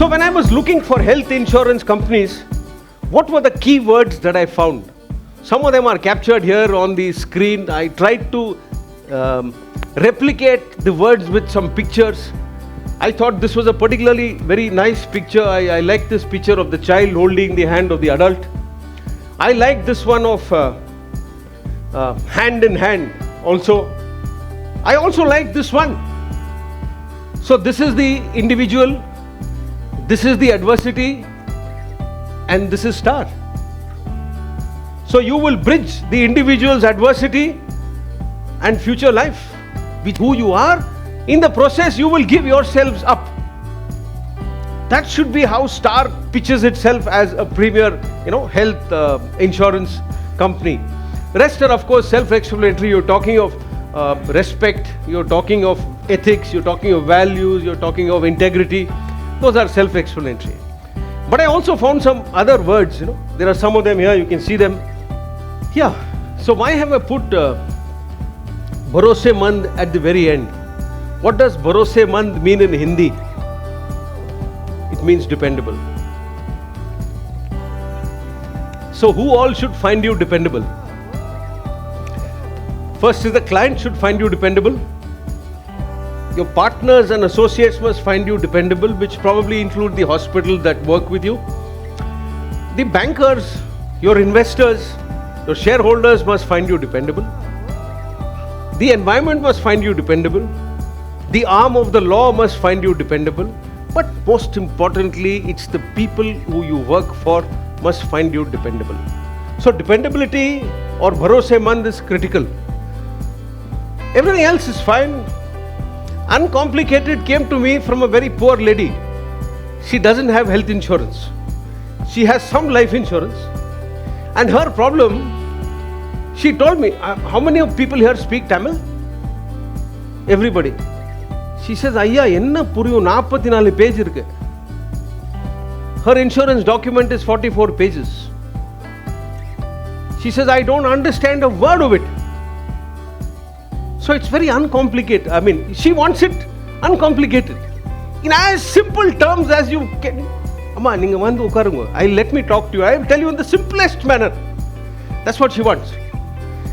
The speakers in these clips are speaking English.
So when I was looking for health insurance companies, what were the key words that I found? Some of them are captured here on the screen. I tried to replicate the words with some pictures. I thought this was a particularly very nice picture. I like this picture of the child holding the hand of the adult. I like this one of hand in hand also. I also like this one. So this is the individual, this is the adversity, and this is star. So you will bridge the individual's adversity and future life with who you are. In the process, you will give yourselves up. That should be how Star pitches itself as a premier, health insurance company. Rest are, of course, self-explanatory. You're talking of respect, you're talking of ethics, you're talking of values, you're talking of integrity. Those are self-explanatory. But I also found some other words, There are some of them here, you can see them. Yeah. So why have I put Bharosemand at the very end? What does Bharosemand mean in Hindi? It means dependable. So who all should find you dependable? First is the client should find you dependable. Your partners and associates must find you dependable, which probably include the hospital that work with you. The bankers, your investors, your shareholders must find you dependable. The environment must find you dependable. The arm of the law must find you dependable. But most importantly, it's the people who you work for must find you dependable. So dependability or Bharosemand is critical. Everything else is fine. Uncomplicated came to me from a very poor lady. She doesn't have health insurance. She has some life insurance. And her problem, she told me, how many of people here speak Tamil? Everybody. She says, Ayya, enna puriyum 44 page irukku. Her insurance document is 44 pages. She says, I don't understand a word of it. So it's very uncomplicated. I mean, she wants it uncomplicated. In as simple terms as you can. Amma, ninga vandu ukarunga. Let me talk to you. I will tell you in the simplest manner. That's what she wants.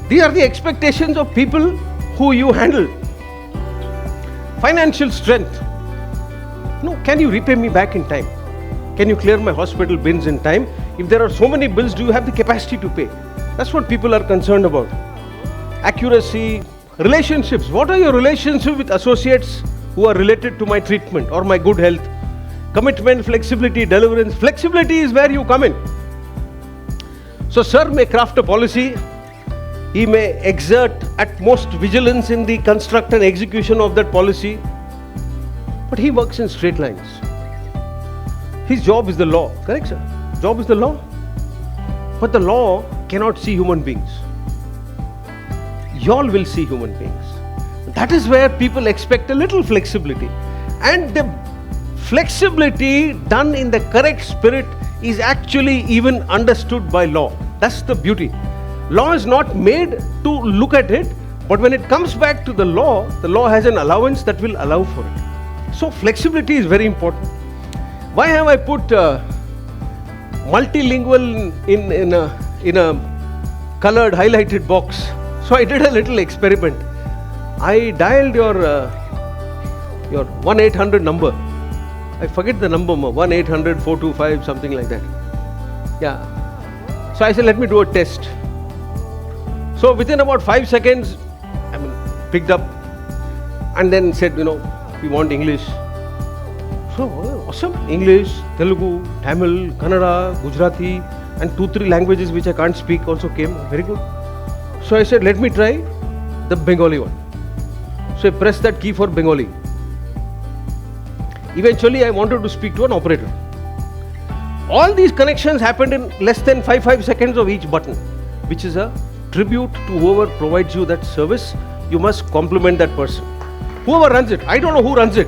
These are the expectations of people who you handle. Financial strength. No, can you repay me back in time? Can you clear my hospital bills in time? If there are so many bills, do you have the capacity to pay? That's what people are concerned about. Accuracy, relationships. What are your relationships with associates who are related to my treatment or my good health? Commitment, flexibility, deliverance. Flexibility is where you come in. So, sir may craft a policy. He may exert utmost vigilance in the construct and execution of that policy. But he works in straight lines. His job is the law. Correct, sir? Job is the law. But the law cannot see human beings. Y'all will see human beings. That is where people expect a little flexibility. And the flexibility done in the correct spirit is actually even understood by law. That's the beauty. Law is not made to look at it, but when it comes back to the law has an allowance that will allow for it. So flexibility is very important. Why have I put multilingual in a colored highlighted box? So I did a little experiment. I dialed your 1-800 number. I forget the number, 1-800-425, something like that. Yeah. So I said, let me do a test. So within about 5 seconds, picked up and then said, we want English. So awesome. English, Telugu, Tamil, Kannada, Gujarati, and 2-3 languages which I can't speak also came. Very good. So I said, let me try the Bengali one. So I pressed that key for Bengali. Eventually, I wanted to speak to an operator. All these connections happened in less than 5 seconds of each button, which is a tribute to whoever provides you that service. You must compliment that person. Whoever runs it, I don't know who runs it.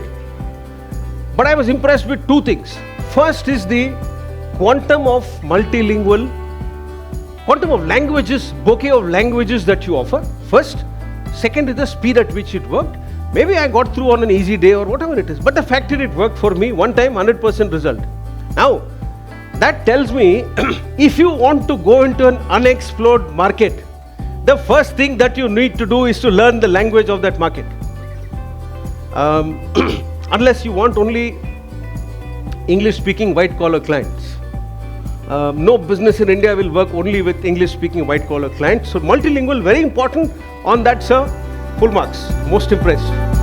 But I was impressed with 2 things. First is the quantum of languages, bouquet of languages that you offer. First. Second is the speed at which it worked. Maybe I got through on an easy day or whatever it is. But the fact is, it worked for me. One time, 100% result. Now, that tells me if you want to go into an unexplored market, the first thing that you need to do is to learn the language of that market. Unless you want only English-speaking white-collar clients. No business in India will work only with English-speaking white-collar clients. So multilingual, very important on that, sir. Full marks. Most impressed.